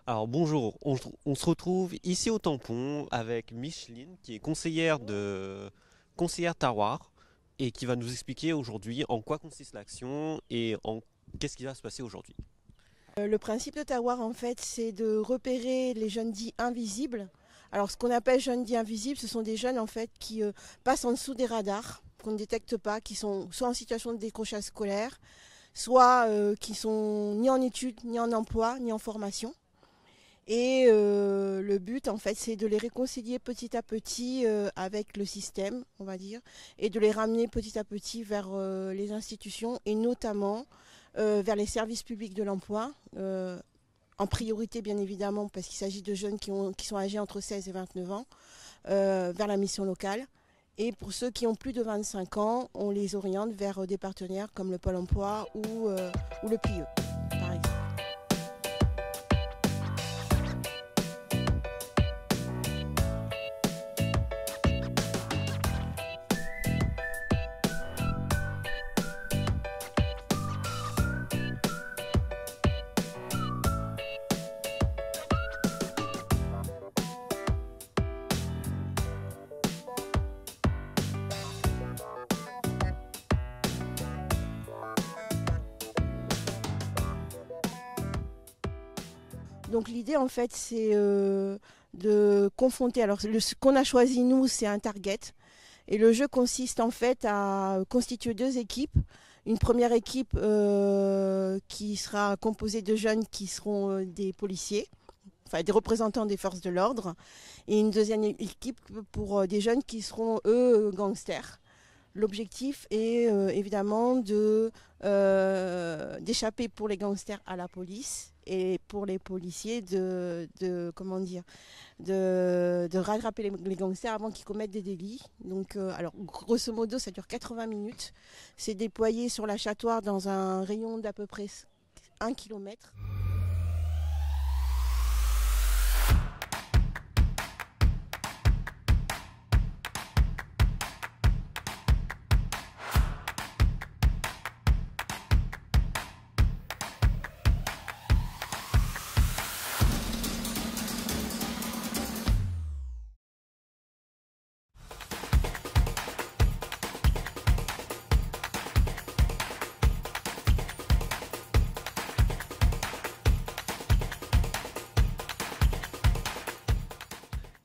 Alors bonjour, on se retrouve ici au tampon avec Micheline qui est conseillère terroir et qui va nous expliquer aujourd'hui en quoi consiste l'action et en qu'est-ce qui va se passer aujourd'hui. Le principe de Terroir, en fait, c'est de repérer les jeunes dits invisibles. Alors, ce qu'on appelle jeunes dits invisibles, ce sont des jeunes, en fait, qui passent en dessous des radars, qu'on ne détecte pas, qui sont soit en situation de décrochage scolaire, soit qui sont ni en études, ni en emploi, ni en formation. Et le but, en fait, c'est de les réconcilier petit à petit avec le système, on va dire, et de les ramener petit à petit vers les institutions et notamment vers les services publics de l'emploi, en priorité bien évidemment parce qu'il s'agit de jeunes qui sont âgés entre 16 et 29 ans, vers la mission locale. Et pour ceux qui ont plus de 25 ans, on les oriente vers des partenaires comme le Pôle emploi ou le PIE, par exemple. Donc l'idée en fait c'est de confronter, alors ce qu'on a choisi nous c'est un target et le jeu consiste en fait à constituer deux équipes. Une première équipe qui sera composée de jeunes qui seront des policiers, enfin des représentants des forces de l'ordre, et une deuxième équipe pour des jeunes qui seront eux gangsters. L'objectif est évidemment d'échapper pour les gangsters à la police et pour les policiers comment dire, de rattraper les gangsters avant qu'ils commettent des délits. Donc, alors, grosso modo, ça dure 80 minutes. C'est déployé sur l'achatoire dans un rayon d'à peu près 1 kilomètre.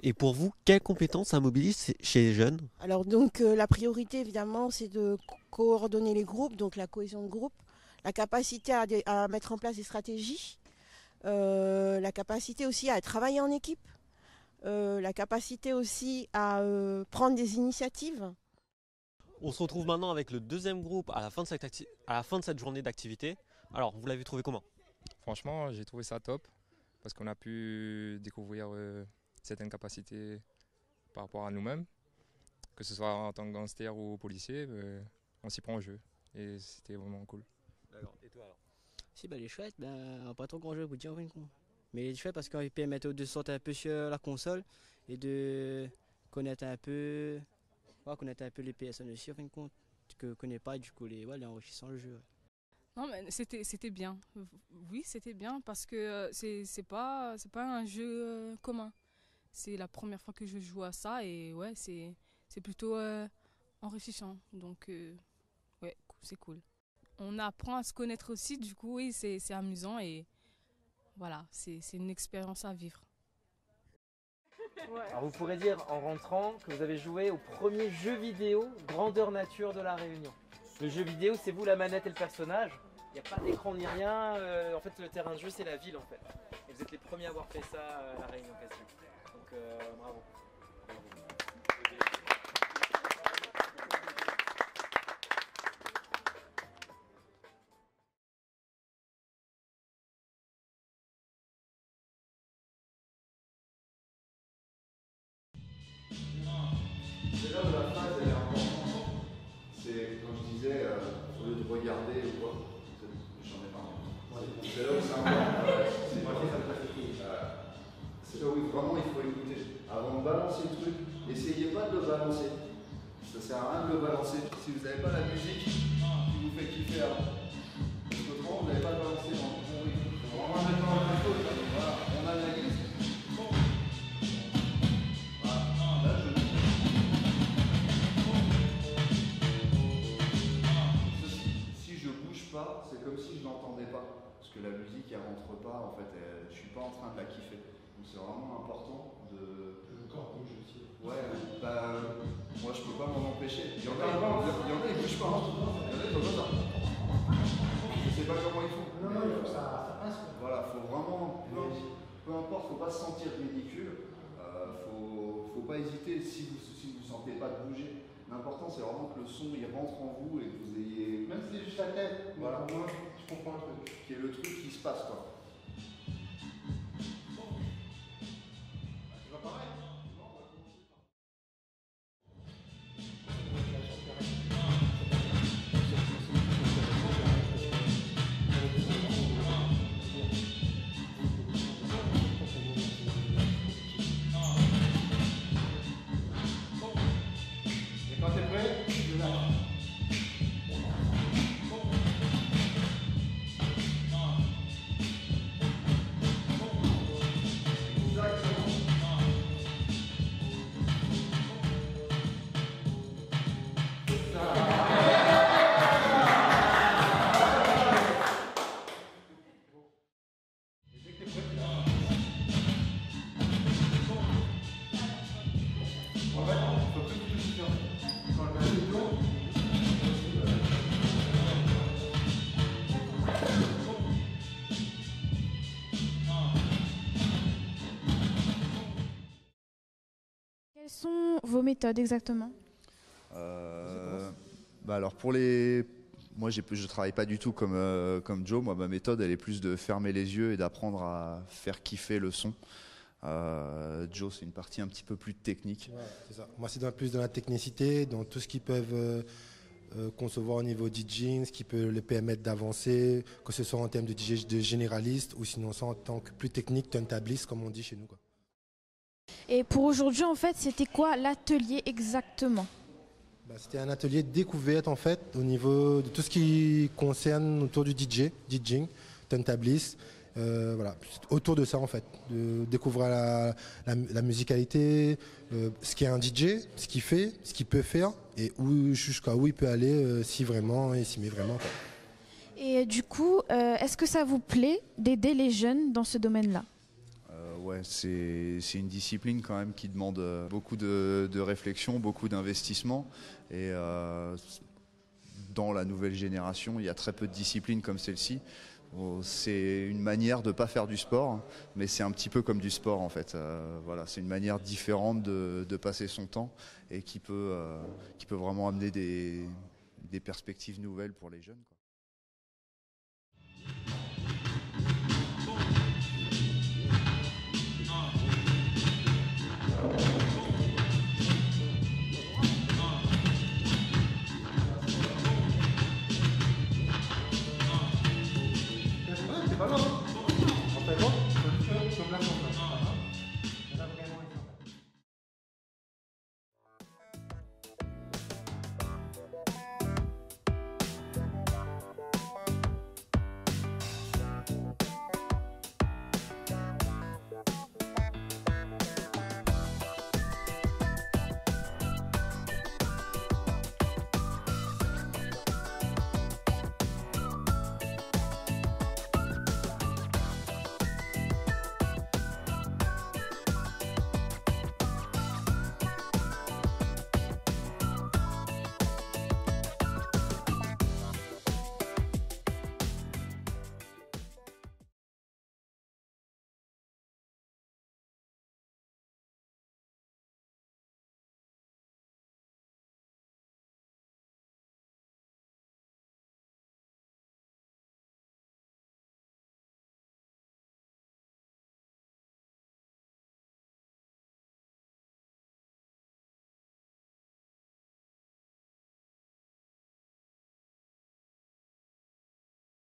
Et pour vous, quelles compétences ça mobilise chez les jeunes? Alors donc la priorité évidemment c'est de coordonner les groupes, donc la cohésion de groupe, la capacité à mettre en place des stratégies, la capacité aussi à travailler en équipe, la capacité aussi à prendre des initiatives. On se retrouve maintenant avec le deuxième groupe à la fin de cette journée d'activité. Alors, vous l'avez trouvé comment? Franchement, j'ai trouvé ça top parce qu'on a pu découvrir certaines capacités par rapport à nous-mêmes, que ce soit en tant que gangster ou policier, on s'y prend au jeu et c'était vraiment cool. D'accord. Et toi alors? Si, bah, il est chouette, pas trop grand jeu pour dire en fin de compte. Mais il est chouette parce qu'il permet de sortir un peu sur la console et de connaître un peu, ouais, connaître un peu les personnes aussi en fin de compte. Que je connais pas, du coup, les enrichissant le jeu. Ouais. Non, mais c'était bien. Oui, c'était bien parce que c'est pas un jeu commun. C'est la première fois que je joue à ça et ouais, c'est plutôt enrichissant. Donc ouais, c'est cool. On apprend à se connaître aussi, du coup, oui, c'est amusant et voilà, c'est une expérience à vivre. Alors vous pourrez dire en rentrant que vous avez joué au premier jeu vidéo grandeur nature de la Réunion. Le jeu vidéo, c'est vous la manette et le personnage. Il n'y a pas d'écran ni rien. En fait, le terrain de jeu, c'est la ville en fait. Et vous êtes les premiers à avoir fait ça à la Réunion quasiment. Donc bravo. C'est là où la phase elle est importante. C'est quand je disais, au lieu de regarder ou quoi, j'en ai marre. C'est là où c'est important. C'est là où vraiment il faut écouter. Avant de balancer le truc, essayez pas de le balancer. Ça sert à rien de le balancer. Si vous n'avez pas la musique qui vous fait kiffer avant. Autrement, vous n'allez pas le balancer dans le bon rythme. Il faut vraiment mettre dans la chose. En fait, je suis pas en train de la kiffer. Donc c'est vraiment important de. Le corps bouge aussi. Ouais, bah, moi je peux pas m'en empêcher. Il y en a, ils bougent pas. Il y en a, ils font ça. Je sais pas comment ils font. Non, il faut que ça passe. Voilà, faut vraiment, peu importe, faut pas se sentir ridicule. Faut pas hésiter si vous sentez pas de bouger. L'important c'est vraiment que le son il rentre en vous et que vous ayez. Même si c'est juste la tête, voilà. Moi, je comprends le truc. Qu'il y ait le truc qui se passe quoi. Quand t'es prêt, je lâche. Quelles sont vos méthodes exactement? Alors moi je travaille pas du tout comme Joe. Moi ma méthode elle est plus de fermer les yeux et d'apprendre à faire kiffer le son. Joe c'est une partie un petit peu plus technique. Ouais, c'est ça. Moi c'est plus dans la technicité, dans tout ce qu'ils peuvent concevoir au niveau DJing, ce qui peut les permettre d'avancer, que ce soit en termes de DJ de généraliste ou sinon ça en tant que plus technique, turntabliste comme on dit chez nous quoi. Et pour aujourd'hui, en fait, c'était quoi l'atelier exactement? C'était un atelier de découverte en fait au niveau de tout ce qui concerne autour du DJing, turntablist, voilà, autour de ça en fait, de découvrir la musicalité, ce qu'est un DJ, ce qu'il fait, ce qu'il peut faire et jusqu'à où il peut aller si vraiment il s'y met vraiment quoi. Et du coup, est-ce que ça vous plaît d'aider les jeunes dans ce domaine-là? Ouais, c'est une discipline quand même qui demande beaucoup de réflexion, beaucoup d'investissement. Et dans la nouvelle génération, il y a très peu de disciplines comme celle-ci. C'est une manière de ne pas faire du sport, mais c'est un petit peu comme du sport en fait. Voilà, c'est une manière différente de passer son temps et qui peut vraiment amener des perspectives nouvelles pour les jeunes, quoi.